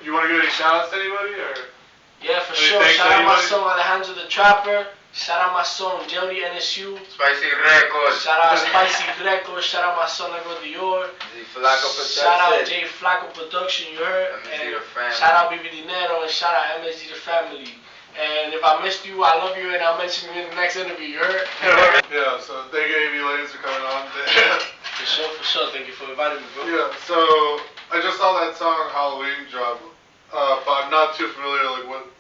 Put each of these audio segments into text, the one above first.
you want to give any shout outs to anybody or? Yeah, for sure. Shout out my son Alejandro the Trapper. Shout out my son Jody NSU. Spicy Records. Shout out Spicy Records. Shout out my son Negro Dior. Shout out J Flacco Production, you heard. MSG the family. Shout out BB Dinero and shout out MSG the family. And if I missed you, I love you and I'll mention you in the next interview, you heard? Yeah, so thank you, Lanez, for coming on. For sure. Thank you for inviting me, bro. Yeah, so I just saw that song Halloween drop, but I'm not too familiar like what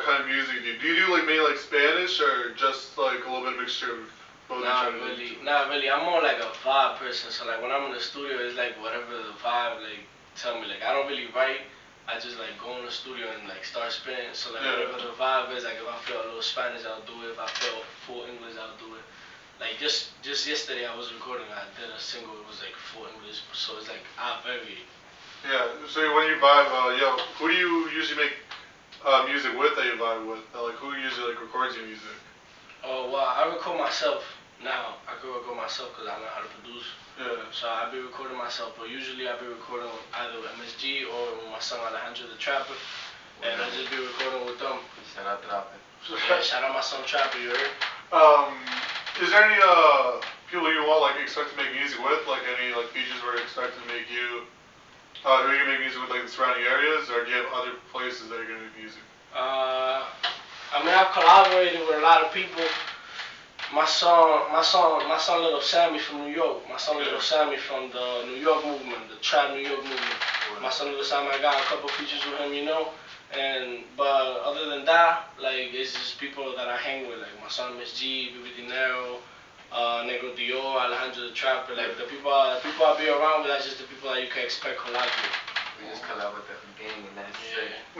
kind of music you do. Do you do like mainly like Spanish or just like a little bit of mixture of both? Not really. I'm more like a vibe person. So like when I'm in the studio, it's like whatever the vibe like tell me. Like I don't really write. I just like go in the studio and like start spinning. So like whatever the vibe is, like if I feel a little Spanish, I'll do it. If I feel full English, I'll do it. Like just yesterday I was recording. I did a single. It was like full English. So it's like I vary. Yeah. So when you vibe, who do you usually make music with that you vibe with? Like who usually like records your music? Oh well, I record myself now. I can record myself because I know how to produce. Yeah. So I be recording myself, but usually I be recording either with MSG or with my son Alejandro the Trapper, and I just be recording with them. Shout out Trapper. Yeah, shout out my son Trapper, you heard? Is there any people you want like expect to make music with? Like any like features where you expect to make you? Are you gonna make music with like the surrounding areas, or do you have other places that you're gonna make music? I mean I've collaborated with a lot of people. My son, Little Sammy from New York. My son, Little Sammy from the New York movement, the trap New York movement. My son, Little Sammy, I got a couple features with him, you know. But other than that, like it's just people that I hang with, like my son MSG, BB Dinero, Negro Dior, Alejandro the Trapper. Like the people I be around with, that's just the people that you can expect collab with. We just collab with the gang and that's it. I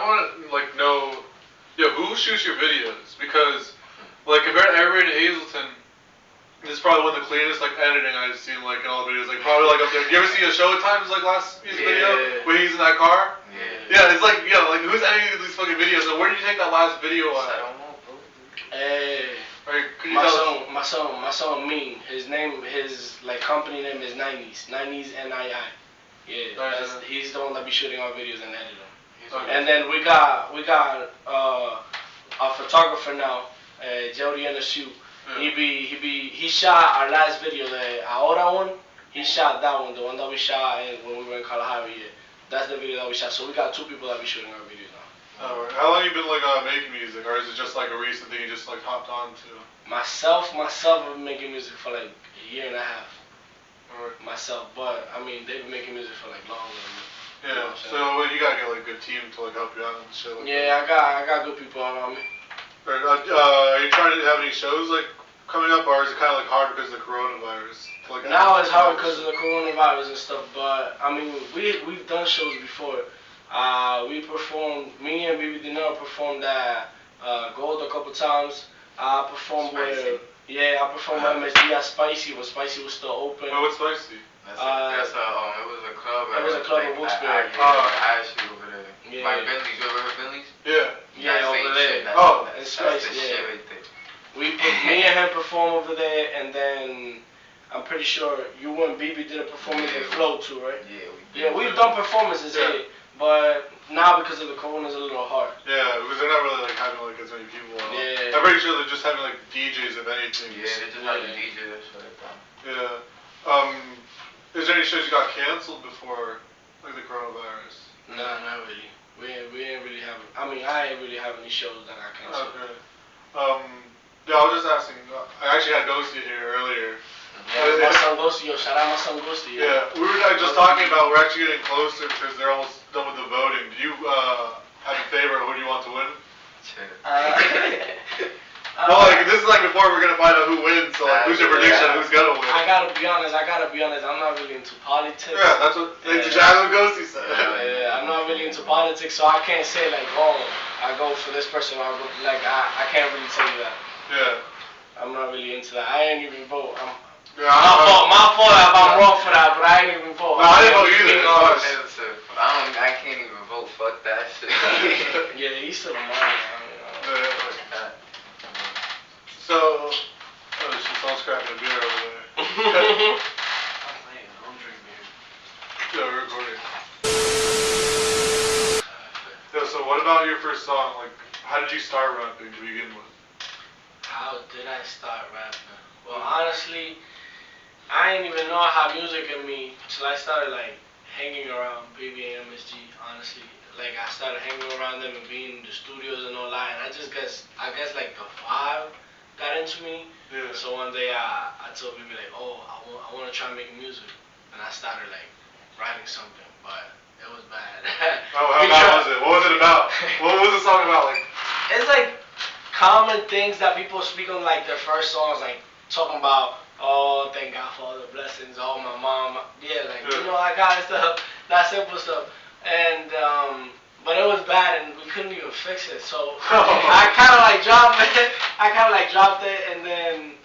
want to like know, who shoots your videos? Because like compared to everybody in Hazleton, this is probably one of the cleanest like editing I've seen like in all the videos. Like probably like up there. You ever see a show at times like last music video where he's in that car? Yeah, it's like like who's editing these fucking videos? And where did you take that last video at? I don't know, bro. Hey. My son Mean. His like company name is Lanez. Lanez NII. Yeah, he's the one that be shooting our videos and editing them. And then we got a photographer now. Jody NSU. He shot our last video, the Ahora one. He shot that one, the one that we shot when we were in Kalahari. Yeah. That's the video that we shot. So we got 2 people that be shooting our videos now. Alright. How long you been like making music, or is it just like a recent thing you just like hopped on to? Myself, I've been making music for like a year and a half. Alright. Myself, but I mean they've been making music for like longer than me. Yeah. So you gotta get like a good team to like help you out and shit. Like that. I got good people around me. Are you trying to have any shows like coming up, or is it kind of like hard because of the coronavirus? Like, now it's hard because of the coronavirus and stuff, but I mean we've done shows before. We performed. Me and BB Dinero performed at Gold a couple times. I performed with MSG at Spicy when Spicy was still open. What's Spicy? It was a club. It was a club in Wilkes-Barre. I actually over there. Yeah. By Bentley's, you ever heard Bentley's? Yeah, over there. That's Spicy. the shit right there. Me and him performed over there, and then I'm pretty sure you and BB did a performance in Flow too, right? Yeah, we've done performances here, but now because of the corona, it's a little hard. Yeah, because they're not really like having like as many people. Yeah. I'm pretty sure they're just having like DJs if anything. Yeah, they're just having DJs. That's what they're done. Yeah. Is there any shows you got canceled before like the coronavirus? Nah, not really. We ain't really have. I mean, I ain't really have any shows that I canceled. Okay. I was just asking. I actually had Ghosty here earlier. Yeah, my son Ghosty. Shout out my son Ghosty. Yeah, we were just talking about we're actually getting closer because they're almost done with the voting. Do you have a favorite? Who do you want to win? Well, like this is like before we're gonna find out who wins. So like, who's your prediction? Who's gonna win? I gotta be honest. I'm not really into politics. Yeah, that's exactly what Ghosty said. Yeah, I'm not really into politics, so I can't say like, oh, I go for this person. Or I go like I can't really tell you that. Yeah. I'm not really into that. I ain't even vote. My fault if I'm wrong for that, but I ain't even vote. No, I didn't vote either. I can't even vote. Fuck that shit. Yeah, he's still a minor. So, someone's cracking a beer over there. I'm drinking beer. Yeah, we're recording. what about your first song? Like, how did you start rapping to begin with? How did I start rapping? Well, honestly, I didn't even know I had music in me till I started like hanging around BB and MSG. Honestly, like I started hanging around them and being in the studios and all that. And I guess like the vibe got into me. Yeah. So one day I told BB like, oh, I want to try making music, and I started like writing something, but it was bad. Oh, how bad was it? What was it about? What was the song about? Like, it's like common things that people speak on like their first songs, like talking about, oh, thank God for all the blessings, oh, my mom, yeah, like, you know, that kind of stuff, that simple stuff. And, but it was bad and we couldn't even fix it, so I kind of like dropped it, and then,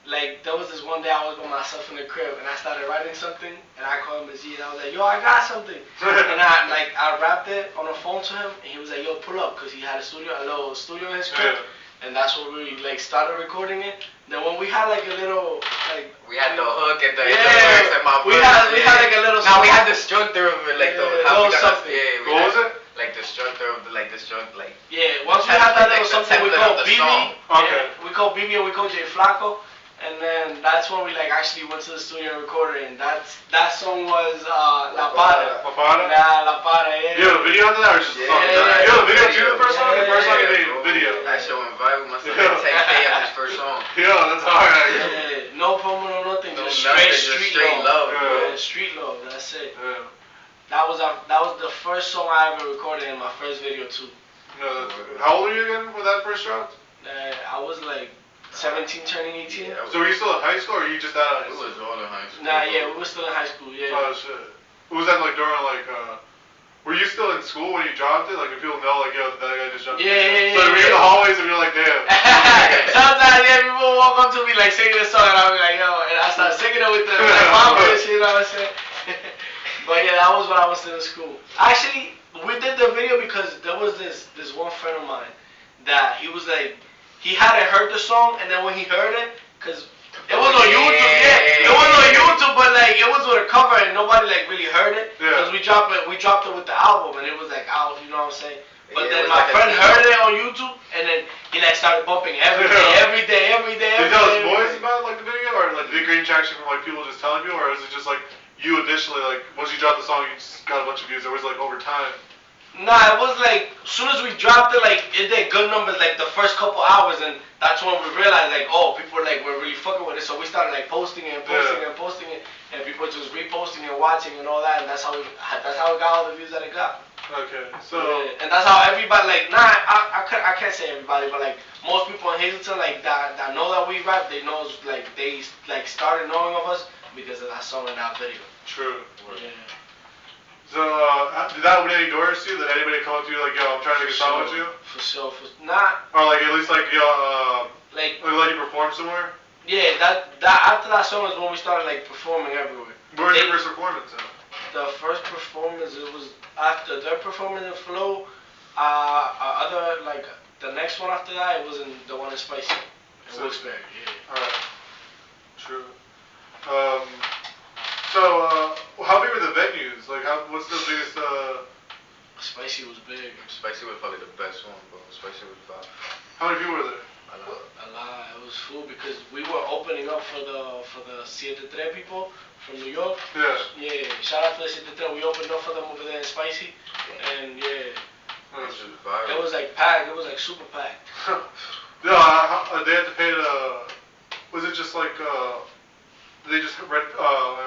like, there was this one day I was by myself in the crib and I started writing something, and I called him and I was like, yo, I got something. And I rapped it on the phone to him, and he was like, yo, pull up, because he had a little studio in his crib. Yeah. And that's when we like started recording it. Then when we had like a little like we had the hook and the lyrics and my we had like a little. Now we had the structure of it, like the how we got something. Yeah, what was it? Like the structure of the like. Yeah, once we had that little something, we called BB. Okay. We called BB and we called J Flaco. And then that's when we like actually went to the studio and recorded it. And that song was La Para. La Para? La Para, yeah. You have a video on that or just a song? Yeah. You have a video too, the first song? The first song you made a video. That show went viral. Must have been 10K on his first song. Yeah, that's hard. Yeah, no promo, no nothing. No Just nothing, straight love. Yeah, street love. That's it. Yeah. That was the first song I ever recorded in my first video too. No, how old were you again when that first dropped? I was like 17, turning 18. Yeah, so were you still in high school or were you just out of high school? We was all in high school. Nah, yeah, we were still in high school, yeah. Oh shit. Was that like during like were you still in school when you dropped it? Like if people know like, yo, that guy just dropped it. Yeah. So were you in the hallways and you're like, damn. Sometimes people walk up to me like singing this song and I'll be like, yo, and I start singing it with them like mom and shit, you know what I'm saying? But yeah, that was when I was still in school. Actually, we did the video because there was this one friend of mine that he was like, he hadn't heard the song, and then when he heard it, because it was on YouTube, it was on YouTube, but like it was with a cover and nobody like really heard it, because we dropped it with the album and it was like out, you know what I'm saying? But then my friend heard it on YouTube and then he like started bumping every day. Did you tell his boys about like the video, or like did it gain traction from like people just telling you, or is it just like you additionally like once you dropped the song you just got a bunch of views, or was it like over time? Nah, it was like, as soon as we dropped it, like, it did good numbers, like, the first couple hours, and that's when we realized, like, oh, people, like, were really fucking with it, so we started, like, posting it, and people just reposting and watching and all that, and that's how we got all the views that it got. Okay, so... Yeah, and that's how everybody, like, I can't say everybody, but, like, most people in Hazleton, like, that know that we rap, they know, like, they, like, started knowing of us because of that song and that video. True. Yeah. So, did that open any doors to you? Did anybody come up to you like, yo, I'm trying to make a song with you? For sure. Not. Or like, at least like, yo, like let you perform somewhere? Yeah, that after that song is when we started like performing everywhere. Where was your first performance at? The first performance, it was after their performance in Flow. The next one after that, it was in the one in Spicy. In Wilkes-Barre, yeah. Alright. True. So, how big were the venues? Like, what's the biggest, Spicy was big. Spicy was probably the best one, bro. Spicy was fire. How many people were there? A lot. It was full because we were opening up for the Siete Tres people from New York. Yeah. Yeah. Shout out to the Siete Tres. We opened up for them over there in Spicy, and yeah. It was like packed. It was like super packed. Yeah. They had to pay the. Was it just like Did they just rent?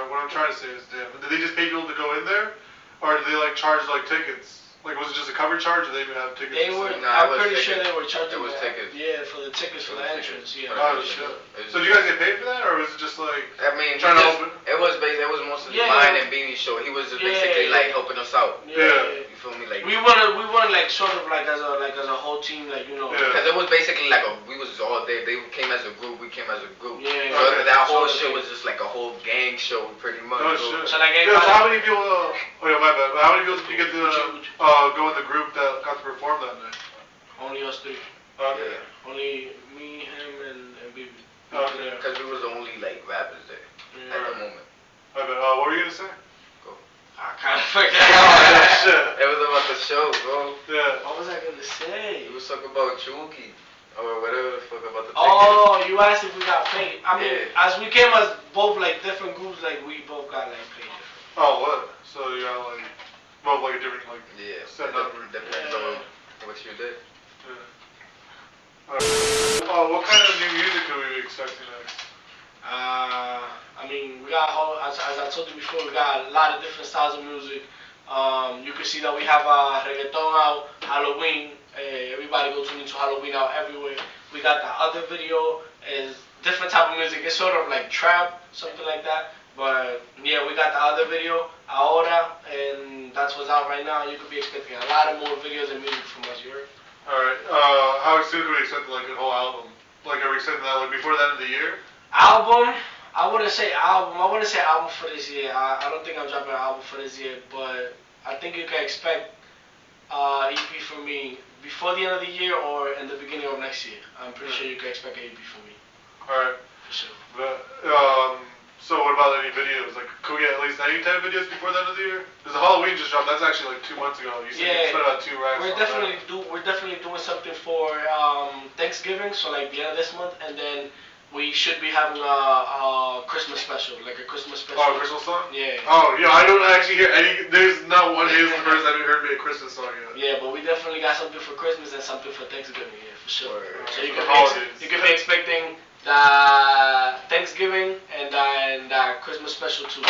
What I'm trying to say is, damn. Did they just pay people to go in there, or did they like charge like tickets? Like, was it just a cover charge, or they even have tickets? They were. Nah, I'm pretty sure they were charging. It was tickets. Yeah, for the tickets for the entrance. Yeah. Oh shit. So did you guys get paid for that, or was it just like? I mean, trying to open? It was mostly mine and Beanie's show. He was just basically like helping us out. Yeah. You feel me? Like we wanted like sort of like as a whole team, like, you know. Because it was basically like we was all there. They came as a group. We came as a group. Yeah. So that whole shit was just like a whole gang show, pretty much. Oh shit. So like, so how many people? Oh yeah, my bad. How many people did you get to go in the group that got to perform that night? Only us three. Okay. Yeah. Only me, him, and Bibi. Okay. Because we was the only like rappers there at the moment. My bad. What were you gonna say? I kind of forgot. Oh shit. It was about the show, bro. Yeah. What was I gonna say? You was talking about Chugi. Or whatever the fuck about the tickets. Oh, you asked if we got paid. I mean, Yeah. as we came as both like different groups, like we both got like paid different. Oh, what? So you got like, well, like a different like Yeah. set number. Depends on what you did. Yeah. What kind of new music are we expecting next? I mean, we got as I told you before, we got a lot of different styles of music. You can see that we have reggaeton out, Halloween. Everybody go tune into Halloween out everywhere. We got the other video is different type of music. It's sort of like trap, something like that. But yeah, we got the other video, Ahora, and that's what's out right now. You could be expecting a lot of more videos and music from us. You heard? Alright, how soon can we expect like a whole album? Like are we expecting that like before the end of the year? Album? I wouldn't say album. I wouldn't say album for this year. I don't think I'm dropping an album for this year, but I think you can expect EP from me before the end of the year or in the beginning of next year. I'm pretty sure you can expect an EP from me. Alright. For sure. But, so what about any videos? Like, could we get at least any type of videos before the end of the year? Because the Halloween just dropped. That's actually like 2 months ago. You said you spent about 2 racks. We're definitely doing something for Thanksgiving. So like the end of this month, and then we should be having a Christmas special, like a Christmas special. Oh, a Christmas song? Yeah. Oh, yeah. I don't actually hear any. There's not one Hazelton person that heard me a Christmas song yet. Yeah, but we definitely got something for Christmas and something for Thanksgiving. Yeah, for sure. So you can be expecting the Thanksgiving and Christmas special too.